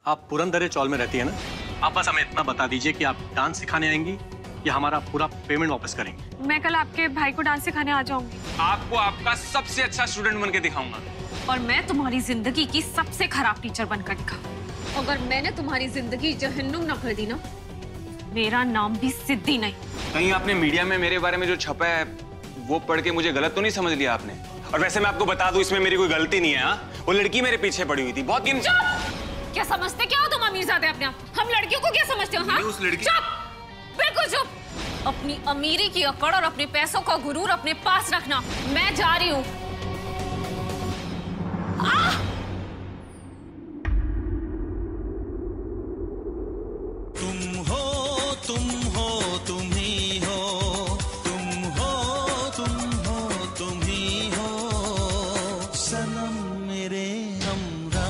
आप पुरंदरे चौल में रहती है ना? आप बस हमें इतना बता दीजिए कि आप डांस सिखाने आएंगी या हमारा पूरा पेमेंट वापस करेंगे। मैं कल आपके भाई को डांस सिखाने आ जाऊंगी। आपको आपका सबसे अच्छा स्टूडेंट बनके दिखाऊंगा। और मैं तुम्हारी जिंदगी की सबसे खराब टीचर बनकर दिखाऊंगी। अगर मैंने तुम्हारी जिंदगी जहन्नुम न कर दी ना, मेरा नाम भी सिद्धि नहीं। कहीं आपने मीडिया में मेरे बारे में जो छपा है वो पढ़ के मुझे गलत तो नहीं समझ लिया आपने? और वैसे मैं आपको बता दूं, इसमें मेरी कोई गलती नहीं है। हाँ, वो लड़की मेरे पीछे पड़ी हुई थी। बहुत क्या समझते क्या हो तुम अमीरजादे अपने आप? हम लड़कियों को क्या समझते हो? हाँ? उस लड़की... चुप, बिल्कुल चुप। अपनी अमीरी की अकड़ और अपने पैसों का गुरूर अपने पास रखना। मैं जा रही हूँ। तुम ही हो, तुम ही हो सनम मेरे हमराह।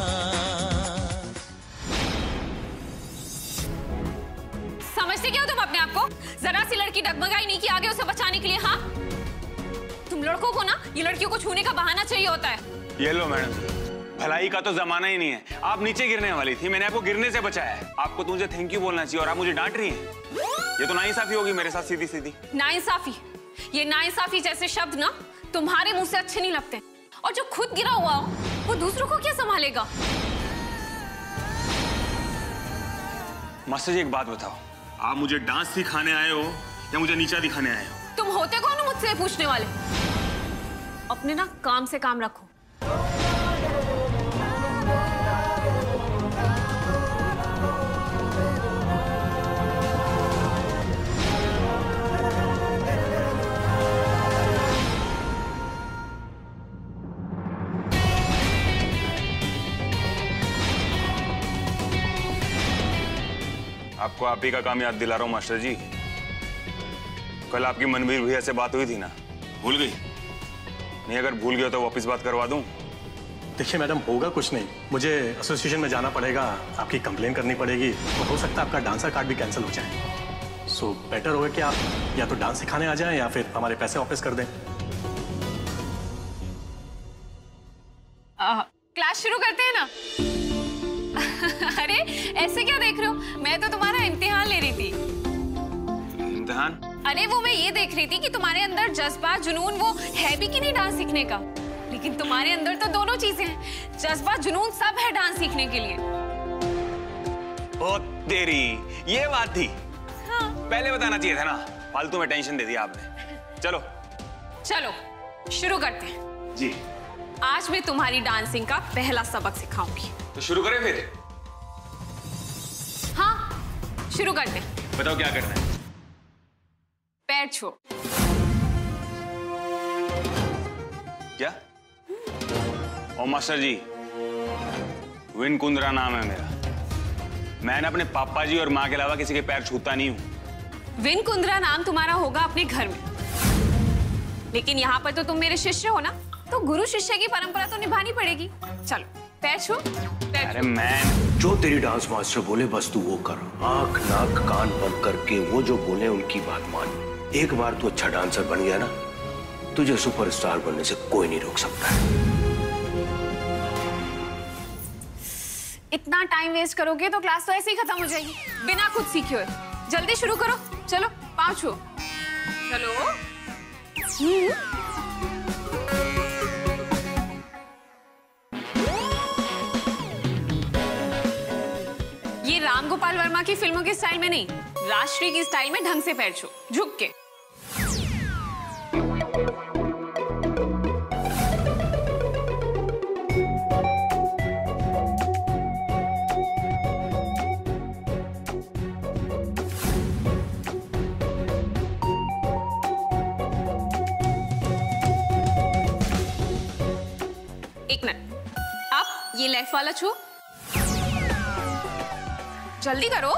समझते क्या हो तुम अपने आप को? जरा सी लड़की डगमगाई नहीं कि आगे उसे बचाने के लिए। हाँ, तुम लड़कों को ना ये लड़कियों को छूने का बहाना चाहिए होता है। ये लो मैडम, भलाई का तो जमाना ही नहीं है। आप नीचे गिरने वाली थी, मैंने आपको गिरने से बचाया है। आपको तो मुझे थैंक यू बोलना चाहिए और आप मुझे डांट रही हैं। ये तो नाइंसाफी होगी मेरे साथ सीधी सीधी। नाइंसाफी? ये नाइंसाफी जैसे शब्द ना तुम्हारे मुंह से अच्छे नहीं लगते। और जो खुद गिरा हुआ हो वो दूसरों को क्या संभालेगा? मास्टर जी एक बात बताओ, आप मुझे डांस सिखाने आए हो या मुझे नीचा दिखाने आए हो? तुम होते कौन हो मुझसे पूछने वाले? अपने ना काम से काम रखो। आपको आप ही का काम याद दिला रहा हूँ मास्टर जी। कल आपकी मनवीर भैया से बात हुई थी ना, भूल गई? नहीं, अगर भूल गया तो वापस बात करवा दूं? देखिए मैडम, होगा कुछ नहीं। मुझे एसोसिएशन में जाना पड़ेगा, आपकी कंप्लेन करनी पड़ेगी और हो सकता है आपका डांसर कार्ड भी कैंसिल हो जाए। सो बेटर होगा कि आप या तो डांस सिखाने आ जाएं या फिर हमारे पैसे वापस कर दें। क्लास शुरू करते हैं ना? अरे ऐसे क्या देख रहे हो? मैं तो तुम्हारा इम्तिहान ले रही थी। इम्तिहान? अरे वो मैं ये देख रही थी कि तुम्हारे अंदर जज्बा जुनून वो है भी कि नहीं डांस सीखने का। लेकिन तुम्हारे अंदर तो दोनों चीजें हैं, जज्बा जुनून सब है डांस सीखने के लिए। ओ तेरी, ये बात थी। हाँ। पहले बताना चाहिए था ना, फालतू में टेंशन दे दिया आपने। चलो चलो शुरू करते हैं। जी। आज मैं तुम्हारी डांसिंग का पहला सबक सिखाऊंगी। तो शुरू करें फिर? हाँ, शुरू करते हैं। बताओ क्या करना है? पैर छू। क्या? ओ मास्टर जी, विन कुंद्रा नाम है मेरा। मैंने अपने पापा जी और माँ के अलावा किसी के पैर छूता नहीं हूँ। विन कुंद्रा नाम तुम्हारा होगा अपने घर में, लेकिन यहाँ पर तो तुम मेरे शिष्य हो ना, तो गुरु शिष्य की परंपरा तो निभानी पड़ेगी। चलो पैर छू। अरे मैं... जो तेरी डांस मास्टर बोले बस तू वो कर। आंख नाक कान बंद करके वो जो बोले उनकी बात मान। एक बार तू अच्छा डांसर बन गया ना, तुझे सुपरस्टार बनने से कोई नहीं रोक सकता है। इतना टाइम वेस्ट करोगे तो क्लास तो ऐसे ही खत्म हो जाएगी बिना कुछ सीखे हुए। जल्दी शुरू करो। चलो पाँव छुओ। चलो। ये राम गोपाल वर्मा की फिल्मों के स्टाइल में नहीं, राष्ट्रीय की स्टाइल में ढंग से पैर छू, झुक के। एक मिनट, अब ये लेफ्ट वाला छू। जल्दी करो।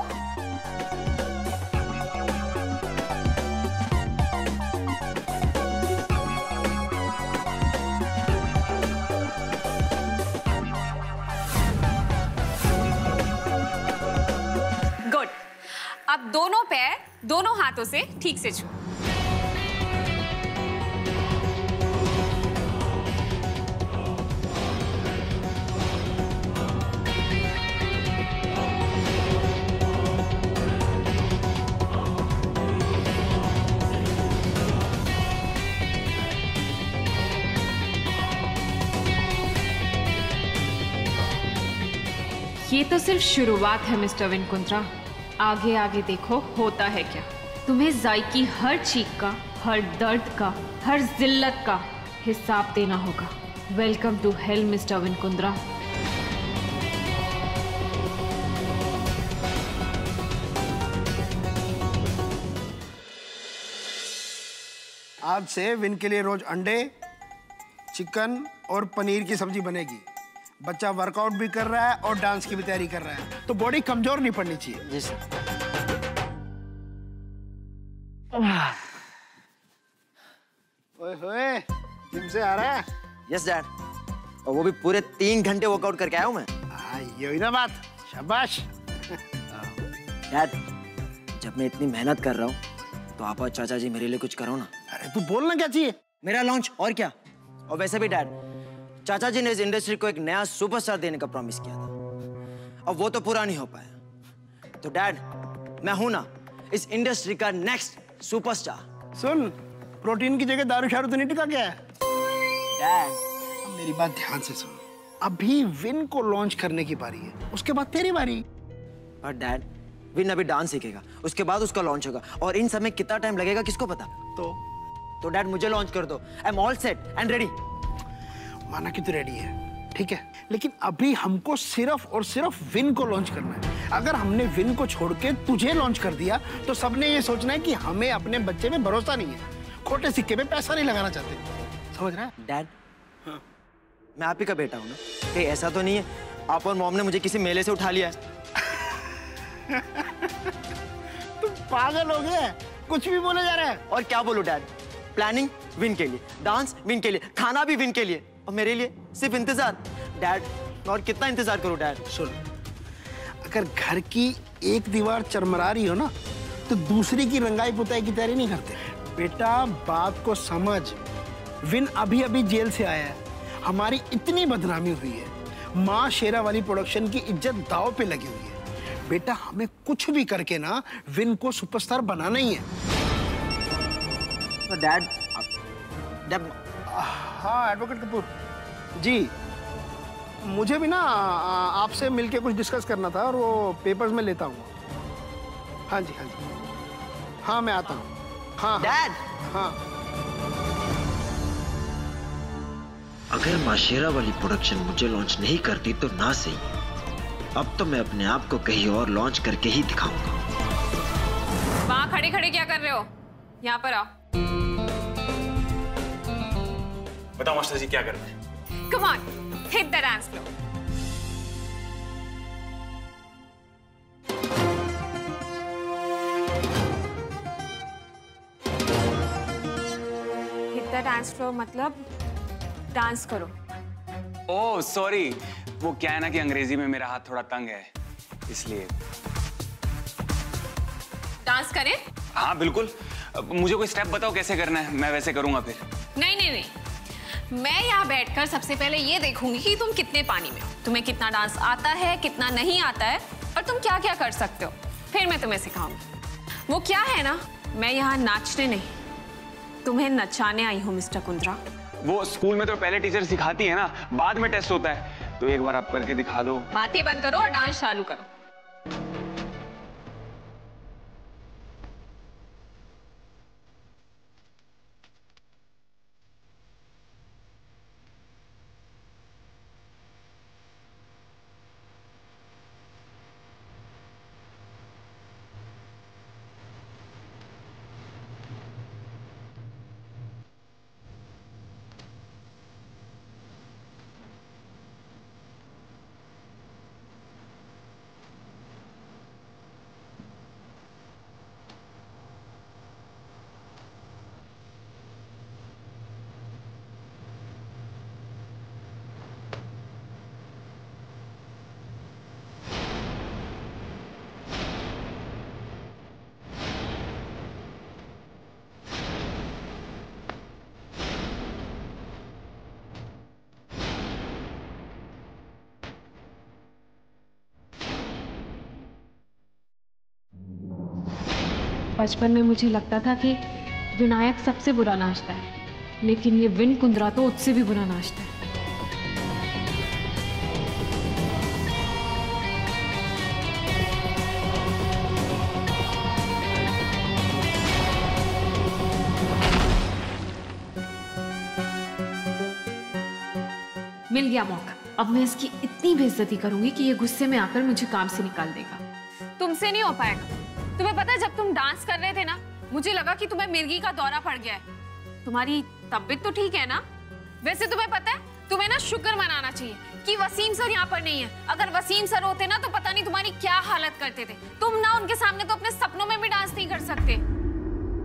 गुड। अब दोनों पैर दोनों हाथों से ठीक से छू। ये तो सिर्फ शुरुआत है मिस्टर विन कुंद्रा। आगे आगे देखो होता है क्या। तुम्हें ज़ाई की हर चीख का, हर दर्द का, हर जिल्लत का हिसाब देना होगा। Welcome to hell mister Vin Kundra. आज से विन के लिए रोज अंडे, चिकन और पनीर की सब्जी बनेगी। बच्चा वर्कआउट भी कर रहा है और डांस की भी तैयारी कर रहा है, तो बॉडी कमजोर नहीं पड़नी चाहिए। जी सर। ओए होए, जिम से आ रहा है? यस डैड, और वो भी पूरे 3 घंटे वर्कआउट करके आया हूँ मैं। ये हुई ना बात, शाबाश। डैड, जब मैं इतनी मेहनत कर रहा हूँ तो आप और चाचा जी मेरे लिए कुछ करो ना। अरे तू बोलना क्या चाहिए? मेरा लॉन्च, और क्या। और वैसे भी डैड, चाचा जी ने इस इंडस्ट्री को एक नया सुपरस्टार देने का प्रॉमिस किया था, अब वो तो पूरा नहीं हो पाया। तो डैड, मैं हूं ना इस इंडस्ट्री का नेक्स्ट सुपरस्टार। सुन, प्रोटीन की जगह दारू शारू तो नहीं टिका क्या है? डैड, मेरी बात ध्यान से सुन। अभी विन को लॉन्च करने की बारी है, उसके बाद तेरी बारी। पर डैड, विन अभी डांस सीखेगा, उसके बाद उसका लॉन्च होगा, और इन सब में कितना टाइम लगेगा किसको पता। तो डैड मुझे लॉन्च कर दो। I am all set and ready. माना कि तू रेडी है, ठीक है, लेकिन अभी हमको सिर्फ और सिर्फ विन को लॉन्च करना है। अगर हमने विन को छोड़ के तुझे लॉन्च कर दिया तो सबने ये सोचना है कि हमें अपने बच्चे में भरोसा नहीं है, खोटे सिक्के पे पैसा नहीं लगाना चाहते। समझ रहा है? डैड, मैं आप ही का बेटा हूं ना, कहीं ऐसा तो नहीं है आप और मॉम ने मुझे किसी मेले से उठा लिया है? तुम पागल हो गए, कुछ भी बोले जा रहा है। और क्या बोलूं डैड, प्लानिंग विन के लिए, डांस विन के लिए, खाना भी विन के लिए, और मेरे लिए सिर्फ इंतजार। डैड, और कितना इंतजार करूं डैड? सुन, अगर घर की एक दीवार चरमरा रही हो ना तो दूसरी की रंगाई पुताई की तैयारी नहीं करते। बेटा बात को समझ, विन अभी अभी जेल से आया है, हमारी इतनी बदनामी हुई है, माँ शेरा वाली प्रोडक्शन की इज्जत दांव पे लगी हुई है। बेटा हमें कुछ भी करके ना विन को सुपरस्टार बनाना ही है। तो डैड, हाँ एडवोकेट कपूर जी, मुझे भी ना आपसे मिलके कुछ डिस्कस करना था और वो पेपर्स में लेता हूँ। हाँ जी, हाँ जी, हाँ मैं आता हूँ। हाँ डैड, हाँ। अगर माशेरा वाली प्रोडक्शन मुझे लॉन्च नहीं करती तो ना सही, अब तो मैं अपने आप को कहीं और लॉन्च करके ही दिखाऊंगा। वहां खड़े खड़े क्या कर रहे हो? यहाँ पर आओ। बताओ मास्टर जी क्या करना है? Come on, hit the dance floor. Hit the dance floor मतलब डांस करो। ओह सॉरी, वो क्या है ना कि अंग्रेजी में मेरा हाथ थोड़ा तंग है, इसलिए। डांस करें? हाँ बिल्कुल, मुझे कोई स्टेप बताओ कैसे करना है, मैं वैसे करूंगा फिर। नहीं नहीं नहीं, मैं यहाँ बैठकर सबसे पहले ये देखूंगी कि तुम कितने पानी में हो, तुम्हें कितना डांस आता है, कितना नहीं आता है, और तुम क्या क्या कर सकते हो, फिर मैं तुम्हें सिखाऊंगी। वो क्या है ना, मैं यहाँ नाचने नहीं, तुम्हें नचाने आई हूँ मिस्टर कुंद्रा। वो स्कूल में तो पहले टीचर सिखाती है ना, बाद में टेस्ट होता है, तो एक बार आप करके दिखा दो। बातें बंद करो और डांस चालू करो। बचपन में मुझे लगता था कि विनायक सबसे बुरा नाचता है, लेकिन ये विन कुंद्रा तो उससे भी बुरा नाचता है। मिल गया मौका। अब मैं इसकी इतनी बेइज्जती करूंगी कि ये गुस्से में आकर मुझे काम से निकाल देगा। तुमसे नहीं हो पाएगा। तुम्हें पता है जब तुम डांस कर रहे थे ना, मुझे लगा कि तुम्हें मिर्गी का दौरा पड़ गया है। तुम्हारी तबीयत तो ठीक है ना? वैसे तुम्हें पता है, तुम्हें ना शुक्र मनाना चाहिए कि वसीम सर यहाँ पर नहीं है। अगर वसीम सर होते ना तो पता नहीं तुम्हारी क्या हालत करते थे। तुम ना उनके सामने तो अपने सपनों में भी डांस नहीं कर सकते।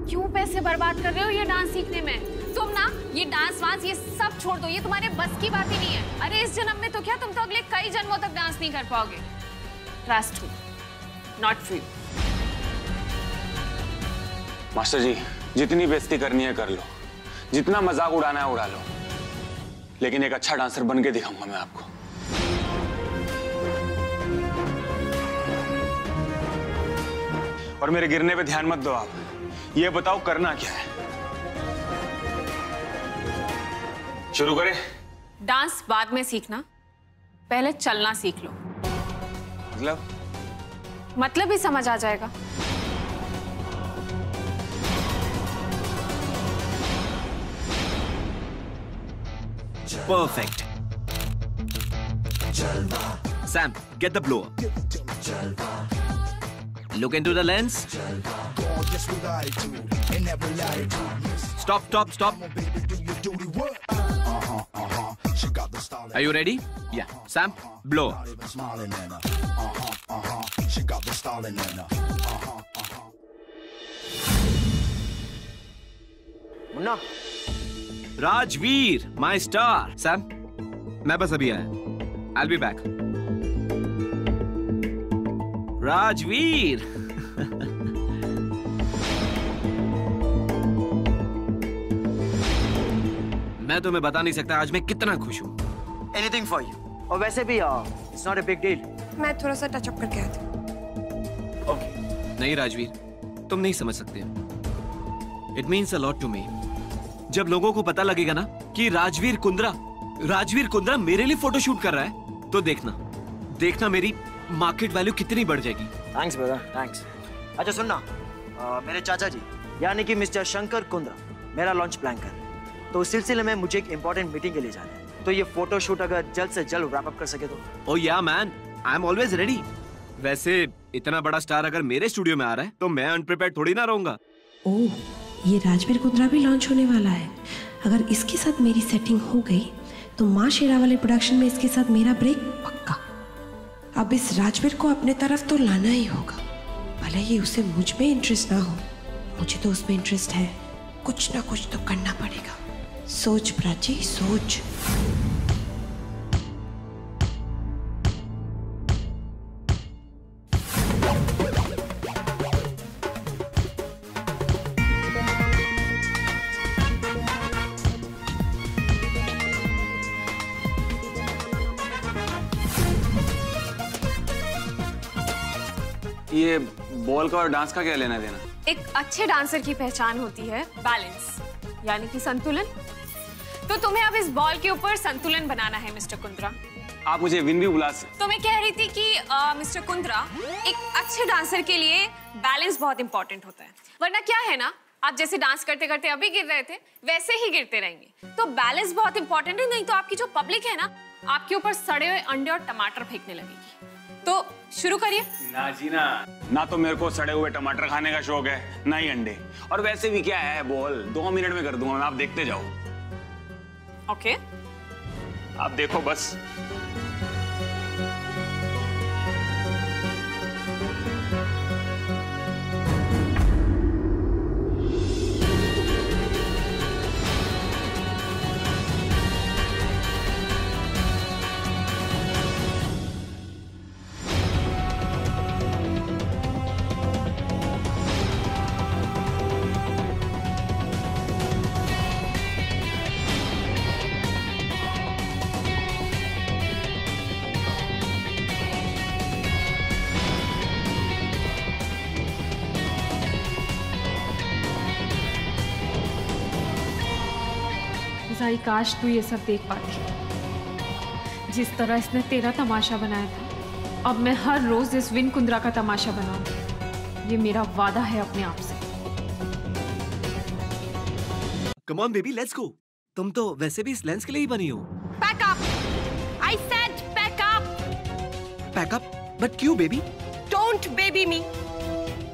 क्यों पैसे बर्बाद कर रहे हो ये डांस सीखने में? तुम ना ये डांस वांस ये सब छोड़ दो, ये तुम्हारे बस की बात ही नहीं है। अरे इस जन्म में तो क्या, तुम तो अगले कई जन्मों तक डांस नहीं कर पाओगे। Trust me, not for you. Master ji, जितनी बेइज्जती करनी है कर लो, जितना मजाक उड़ाना है उड़ा लो, लेकिन एक अच्छा डांसर बन के दिखाऊंगा मैं आपको। और मेरे गिरने पे ध्यान मत दो आप, ये बताओ करना क्या है? शुरू करें? डांस बाद में सीखना, पहले चलना सीख लो। मतलब ही समझ आ जाएगा। Perfect. Sam, get the blower. Look into the lens. Stop. Are you ready? Yeah. Sam, blow. Munna, Rajveer, my star. Sam, मैं बस अभी आया. I'll be back. राजवीर. मैं तुम्हें बता नहीं सकता आज मैं कितना खुश हूँ। Anything for you. और वैसे भी it's not a big deal. मैं थोड़ा सा टच अप करके आती हूँ। Okay. नहीं राजवीर, तुम नहीं समझ सकते। It means a lot to me. जब लोगों को पता लगेगा ना कि राजवीर कुंद्रा मेरे लिए फोटोशूट कर रहा है, तो देखना मेरी मार्केट वैल्यू कितनी बढ़ जाएगी। Thanks brother, thanks. अच्छा सुनना, मेरे चाचा जी यानी कि मिस्टर शंकर कुंद्रा मेरा लॉन्च प्लान कर रहे हैं, तो उस सिलसिले में मुझे एक इंपॉर्टेंट मीटिंग के लिए जाना है। तो ये फोटोशूट अगर जल्द से जल्द रैप अप कर सके तो। ओह या man, I am always ready. वैसे इतना बड़ा स्टार अगर मेरे स्टूडियो में आ रहा है तो मैं अनप्रिपेयर्ड थोड़ी ना रहूंगा। ओह, ये राजवीर कुंद्रा भी लॉन्च होने वाला है। अगर इसके साथ मेरी सेटिंग हो गई तो माँ शेरा वाले प्रोडक्शन में इसके साथ मेरा ब्रेक पक्का। अब इस राजवीर को अपने तरफ तो लाना ही होगा, भले ही उसे मुझ में इंटरेस्ट ना हो, मुझे तो उसमें इंटरेस्ट है। कुछ ना कुछ तो करना पड़ेगा। सोच प्राची, सोच। ये बॉल का और डांस का क्या लेना देना? एक अच्छे डांसर की पहचान होती है बैलेंस, यानी कि संतुलन। तो तुम्हें अब इस बॉल के ऊपर संतुलन बनाना है मिस्टर कुंद्रा। आप मुझे विन भी बुला सकते। तो मैं कह रही थी कि मिस्टर कुंद्रा, एक अच्छे डांसर के लिए बैलेंस बहुत इंपॉर्टेंट होता है। वरना क्या है ना, आप जैसे डांस करते करते अभी गिर रहे थे वैसे ही गिरते रहेंगे। तो बैलेंस बहुत इंपॉर्टेंट है, नहीं तो आपकी जो पब्लिक है ना, आपके ऊपर सड़े हुए अंडे और टमाटर फेंकने लगेगी। तो शुरू करिए। ना जी ना तो मेरे को सड़े हुए टमाटर खाने का शौक है, ना ही अंडे। और वैसे भी क्या है, बॉल 2 मिनट में कर दूंगा मैं, आप देखते जाओ। ओके, आप देखो बस। काश तू ये सब देख पाती। जिस तरह इसने तेरा तमाशा बनाया था, अब मैं हर रोज इस विन कुंद्रा का तमाशा बनाऊंगी। ये मेरा वादा है अपने आप से। Come on baby, let's go. तुम तो वैसे भी इस लेंस के लिए ही बनी हो। Pack up. I said pack up. Pack up? But क्यों baby? Don't baby me.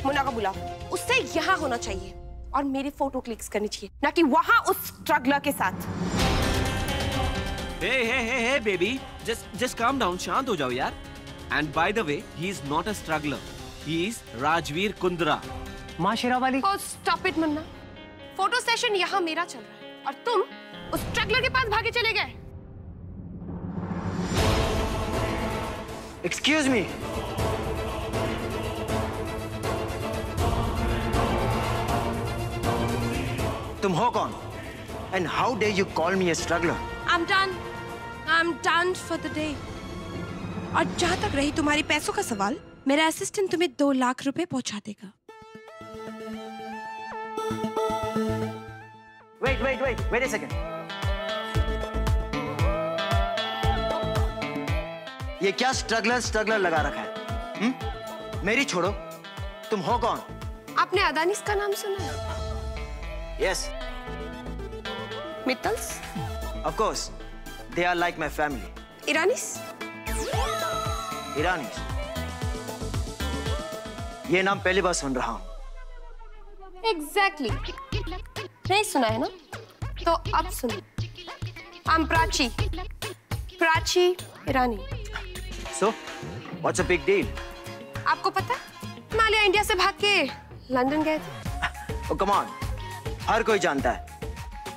Munna को बुलाओ, उससे यहाँ होना चाहिए और मेरी फोटो क्लिक्स करनी चाहिए, ना कि वहाँ उस स्ट्रगलर के साथ। Hey, baby. Just calm down. शांत हो जाओ यार. And by the way, he is not a struggler. He is Rajveer Kundra. माँ Sherawali. Oh, stop it, Munna. Photo session यहाँ मेरा चल रहा है और तुम उस स्ट्रगलर के पास भागे चले गए। Excuse me. तुम हो कौन? And how dare you call me a struggler? I'm done for the day. और जहाँ तक रही तुम्हारी पैसों का सवाल, मेरा असिस्टेंट तुम्हें 2 लाख रुपए पहुंचा देगा। Wait a second. ये क्या स्ट्रगलर लगा रखा है? मेरी छोड़ो, तुम हो कौन? आपने अदानीस का नाम सुना है? Yes. मित्तल्स? Of course. They are like my family. ईरानीस? ईरानीस? ये नाम पहली बार सुन रहा हूँ। Exactly. नहीं सुना है ना? तो अब सुनो। I'm Prachi Irani. So, what's a big deal? आपको पता है? मालिया इंडिया से भाग के लंदन गए थे। Oh, come on. हर कोई जानता है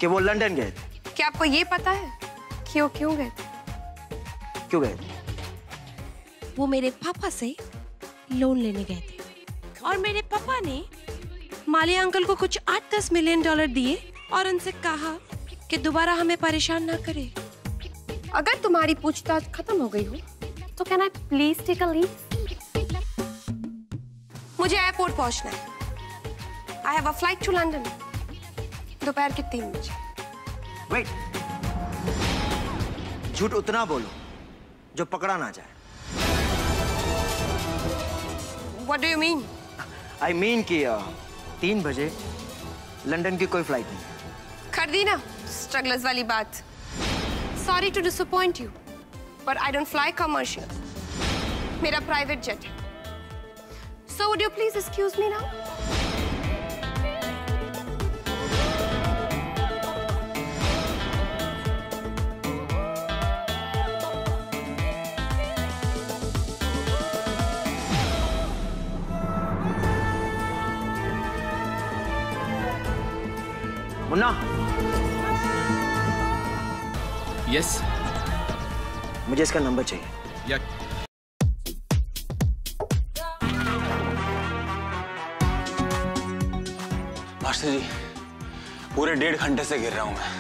कि वो लंदन गए थे। क्या आपको ये पता है कि वो क्यों गए थे? क्यों गए थे? वो मेरे पापा से लोन लेने गए थे और मेरे पापा ने मालिया अंकल को कुछ 8-10 मिलियन डॉलर दिए और उनसे कहा कि दोबारा हमें परेशान ना करे। अगर तुम्हारी पूछताछ खत्म हो गई हो तो can I please take a leave? मुझे एयरपोर्ट पहुंचना है। I have a flight to London दोपहर के 3 बजे। Wait. झूठ उतना बोलो जो पकड़ा ना जाए। What do you mean? I mean कि 3 बजे लंदन की कोई फ्लाइट नहीं। कर दी ना स्ट्रगलर्स वाली बात। Sorry to disappoint you, but I don't fly commercial. मेरा प्राइवेट जेट है। So would you please excuse me now? Munna. Yes. मुझे इसका नंबर चाहिए। या मास्टर जी, पूरे 1.5 घंटे से गिर रहा हूं मैं।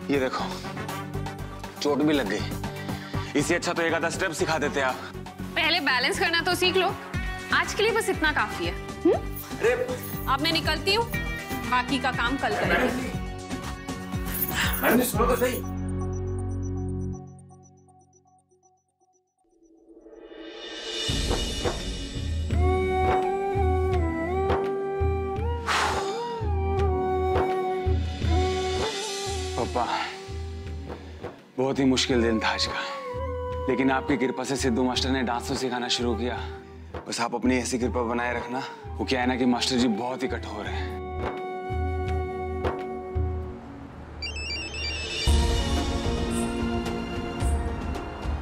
ये देखो, चोट भी लग गई। इससे अच्छा तो एक आधा स्टेप सिखा देते आप। पहले बैलेंस करना तो सीख लो। आज के लिए बस इतना काफी है। अब मैं निकलती हूँ, बाकी का काम कल करेंगे। सुनो तो सही। पापा, बहुत ही मुश्किल दिन था आज का, लेकिन आपकी कृपा से सिद्धू मास्टर ने डांस तो सिखाना शुरू किया। बस आप अपनी ऐसी कृपा बनाए रखना। वो क्या है ना कि मास्टर जी बहुत ही कठोर हैं।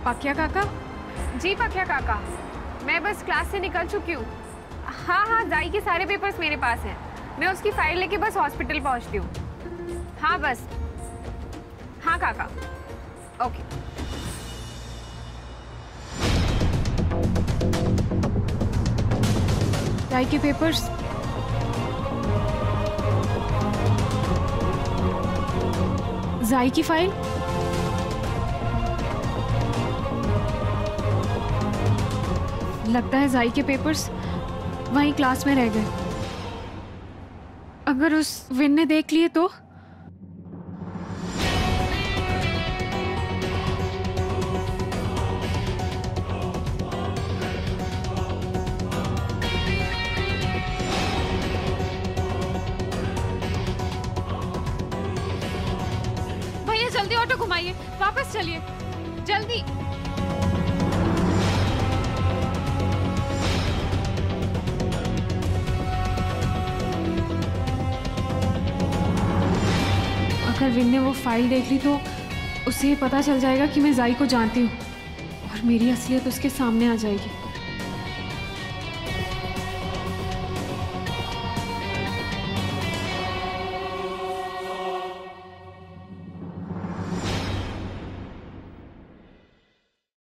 पकिया काका? जी पकिया काका, मैं बस क्लास से निकल चुकी हूँ। हाँ, जाई के सारे पेपर्स मेरे पास हैं। मैं उसकी फाइल लेके बस हॉस्पिटल पहुँचती हूँ। हाँ बस। हाँ काका, ओके। जाई के पेपर्स। जाई की फाइल। लगता है जाई के पेपर्स वहीं क्लास में रह गए। अगर उस विन ने देख लिए तो? भैया जल्दी ऑटो घुमाइए, वापस चलिए जल्दी। अगर विन ने वो फाइल देख ली तो उसे ये पता चल जाएगा कि मैं जाई को जानती हूँ और मेरी असलियत उसके सामने आ जाएगी।